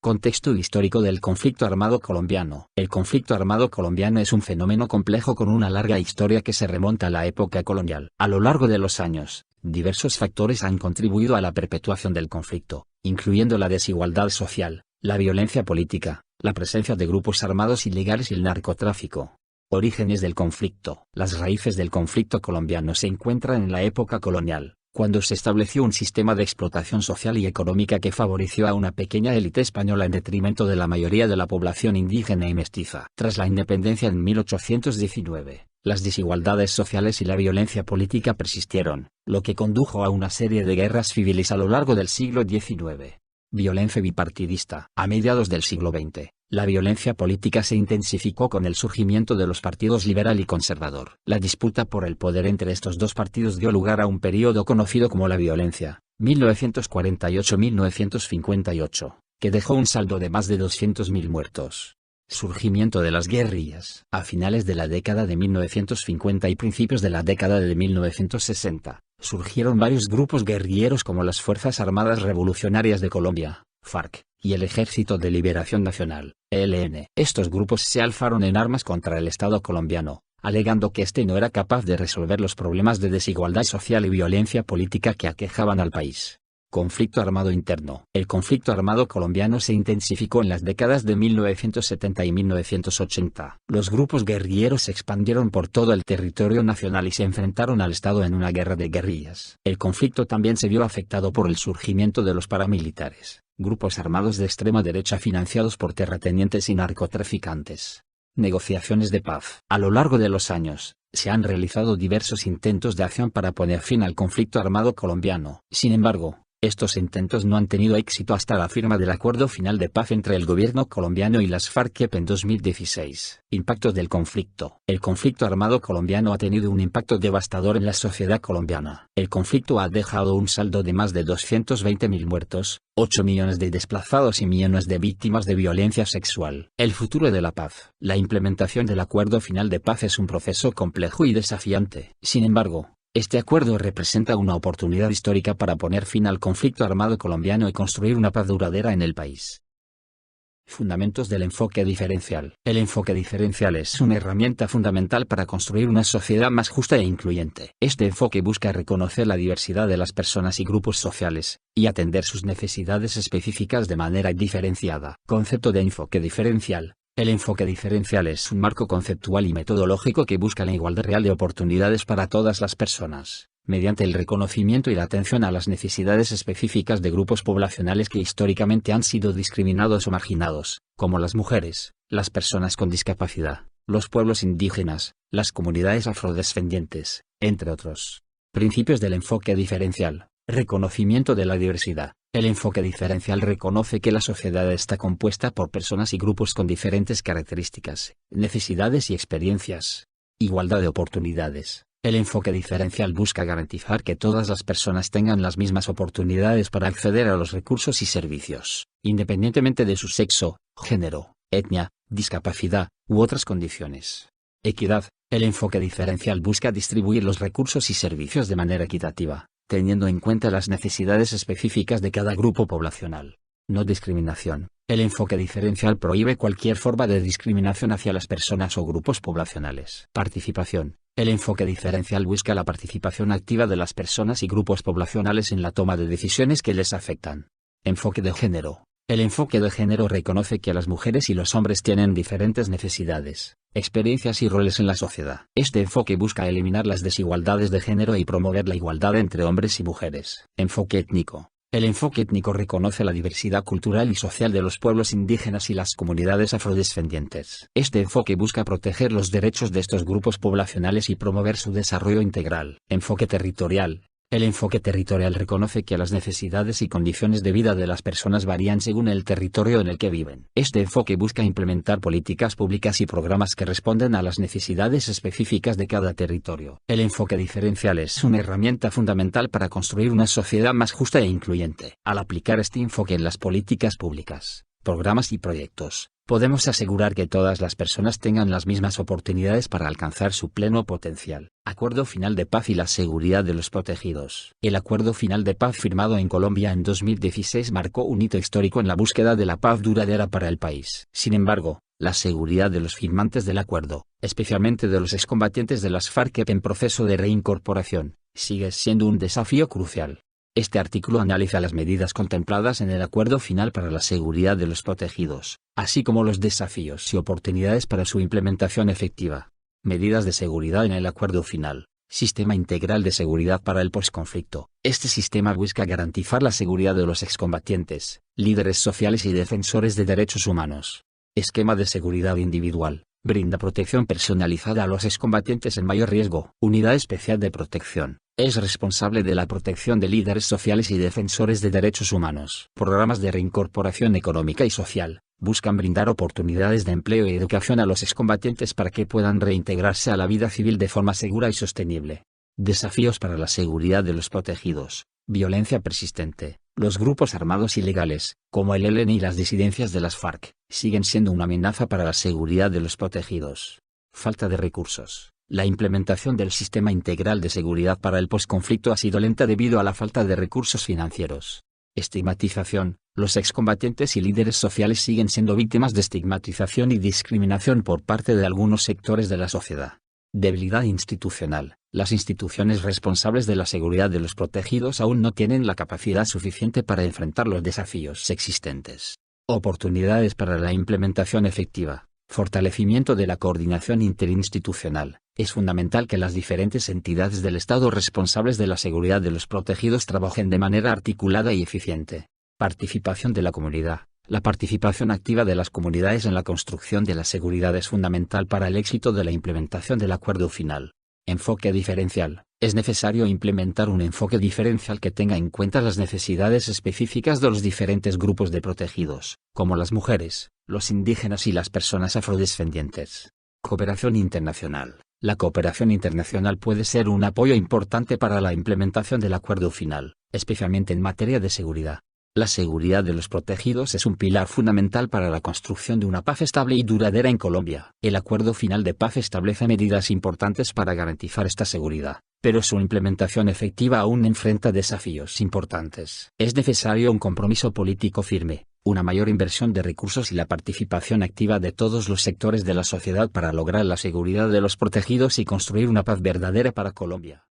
Contexto histórico del conflicto armado colombiano. El conflicto armado colombiano es un fenómeno complejo con una larga historia que se remonta a la época colonial. A lo largo de los años, diversos factores han contribuido a la perpetuación del conflicto, incluyendo la desigualdad social, la violencia política, la presencia de grupos armados ilegales y el narcotráfico. Orígenes del conflicto. Las raíces del conflicto colombiano se encuentran en la época colonial, cuando se estableció un sistema de explotación social y económica que favoreció a una pequeña élite española en detrimento de la mayoría de la población indígena y mestiza. Tras la independencia en 1819, las desigualdades sociales y la violencia política persistieron, lo que condujo a una serie de guerras civiles a lo largo del siglo XIX. Violencia bipartidista. A mediados del siglo XX, la violencia política se intensificó con el surgimiento de los partidos liberal y conservador. La disputa por el poder entre estos dos partidos dio lugar a un periodo conocido como la violencia, 1948-1958, que dejó un saldo de más de 200.000 muertos. Surgimiento de las guerrillas. A finales de la década de 1950 y principios de la década de 1960, surgieron varios grupos guerrilleros como las Fuerzas Armadas Revolucionarias de Colombia, FARC, y el Ejército de Liberación Nacional, ELN. Estos grupos se alzaron en armas contra el Estado colombiano, alegando que este no era capaz de resolver los problemas de desigualdad social y violencia política que aquejaban al país. Conflicto armado interno. El conflicto armado colombiano se intensificó en las décadas de 1970 y 1980. Los grupos guerrilleros se expandieron por todo el territorio nacional y se enfrentaron al Estado en una guerra de guerrillas. El conflicto también se vio afectado por el surgimiento de los paramilitares, grupos armados de extrema derecha financiados por terratenientes y narcotraficantes. Negociaciones de paz. A lo largo de los años, se han realizado diversos intentos de acción para poner fin al conflicto armado colombiano. Sin embargo, estos intentos no han tenido éxito hasta la firma del acuerdo final de paz entre el gobierno colombiano y las FARC en 2016. Impactos del conflicto. El conflicto armado colombiano ha tenido un impacto devastador en la sociedad colombiana. El conflicto ha dejado un saldo de más de 220.000 muertos, 8 millones de desplazados y millones de víctimas de violencia sexual. El futuro de la paz. La implementación del acuerdo final de paz es un proceso complejo y desafiante. Sin embargo, este acuerdo representa una oportunidad histórica para poner fin al conflicto armado colombiano y construir una paz duradera en el país. Fundamentos del enfoque diferencial. El enfoque diferencial es una herramienta fundamental para construir una sociedad más justa e incluyente. Este enfoque busca reconocer la diversidad de las personas y grupos sociales, y atender sus necesidades específicas de manera diferenciada. Concepto de enfoque diferencial. El enfoque diferencial es un marco conceptual y metodológico que busca la igualdad real de oportunidades para todas las personas, mediante el reconocimiento y la atención a las necesidades específicas de grupos poblacionales que históricamente han sido discriminados o marginados, como las mujeres, las personas con discapacidad, los pueblos indígenas, las comunidades afrodescendientes, entre otros. Principios del enfoque diferencial. Reconocimiento de la diversidad. El enfoque diferencial reconoce que la sociedad está compuesta por personas y grupos con diferentes características, necesidades y experiencias. Igualdad de oportunidades. El enfoque diferencial busca garantizar que todas las personas tengan las mismas oportunidades para acceder a los recursos y servicios, independientemente de su sexo, género, etnia, discapacidad, u otras condiciones. Equidad. El enfoque diferencial busca distribuir los recursos y servicios de manera equitativa, teniendo en cuenta las necesidades específicas de cada grupo poblacional. No discriminación. El enfoque diferencial prohíbe cualquier forma de discriminación hacia las personas o grupos poblacionales. Participación. El enfoque diferencial busca la participación activa de las personas y grupos poblacionales en la toma de decisiones que les afectan. Enfoque de género. El enfoque de género reconoce que las mujeres y los hombres tienen diferentes necesidades, experiencias y roles en la sociedad. Este enfoque busca eliminar las desigualdades de género y promover la igualdad entre hombres y mujeres. Enfoque étnico. El enfoque étnico reconoce la diversidad cultural y social de los pueblos indígenas y las comunidades afrodescendientes. Este enfoque busca proteger los derechos de estos grupos poblacionales y promover su desarrollo integral. Enfoque territorial. El enfoque territorial reconoce que las necesidades y condiciones de vida de las personas varían según el territorio en el que viven. Este enfoque busca implementar políticas públicas y programas que responden a las necesidades específicas de cada territorio. El enfoque diferencial es una herramienta fundamental para construir una sociedad más justa e incluyente. Al aplicar este enfoque en las políticas públicas, programas y proyectos, podemos asegurar que todas las personas tengan las mismas oportunidades para alcanzar su pleno potencial. Acuerdo Final de Paz y la seguridad de los protegidos. El Acuerdo Final de Paz firmado en Colombia en 2016 marcó un hito histórico en la búsqueda de la paz duradera para el país. Sin embargo, la seguridad de los firmantes del acuerdo, especialmente de los excombatientes de las FARC en proceso de reincorporación, sigue siendo un desafío crucial. Este artículo analiza las medidas contempladas en el acuerdo final para la seguridad de los protegidos, así como los desafíos y oportunidades para su implementación efectiva. Medidas de seguridad en el acuerdo final. Sistema integral de seguridad para el posconflicto. Este sistema busca garantizar la seguridad de los excombatientes, líderes sociales y defensores de derechos humanos. Esquema de seguridad individual. Brinda protección personalizada a los excombatientes en mayor riesgo. Unidad especial de protección. Es responsable de la protección de líderes sociales y defensores de derechos humanos. Programas de reincorporación económica y social. Buscan brindar oportunidades de empleo y educación a los excombatientes para que puedan reintegrarse a la vida civil de forma segura y sostenible. Desafíos para la seguridad de los protegidos. Violencia persistente. Los grupos armados ilegales, como el ELN y las disidencias de las FARC, siguen siendo una amenaza para la seguridad de los protegidos. Falta de recursos. La implementación del sistema integral de seguridad para el posconflicto ha sido lenta debido a la falta de recursos financieros. Estigmatización. Los excombatientes y líderes sociales siguen siendo víctimas de estigmatización y discriminación por parte de algunos sectores de la sociedad. Debilidad institucional. Las instituciones responsables de la seguridad de los protegidos aún no tienen la capacidad suficiente para enfrentar los desafíos existentes. Oportunidades para la implementación efectiva. Fortalecimiento de la coordinación interinstitucional. Es fundamental que las diferentes entidades del Estado responsables de la seguridad de los protegidos trabajen de manera articulada y eficiente. Participación de la comunidad. La participación activa de las comunidades en la construcción de la seguridad es fundamental para el éxito de la implementación del acuerdo final. Enfoque diferencial. Es necesario implementar un enfoque diferencial que tenga en cuenta las necesidades específicas de los diferentes grupos de protegidos, como las mujeres, los indígenas y las personas afrodescendientes. Cooperación internacional. La cooperación internacional puede ser un apoyo importante para la implementación del acuerdo final, especialmente en materia de seguridad. La seguridad de los protegidos es un pilar fundamental para la construcción de una paz estable y duradera en Colombia. El acuerdo final de paz establece medidas importantes para garantizar esta seguridad, pero su implementación efectiva aún enfrenta desafíos importantes. Es necesario un compromiso político firme, una mayor inversión de recursos y la participación activa de todos los sectores de la sociedad para lograr la seguridad de los protegidos y construir una paz verdadera para Colombia.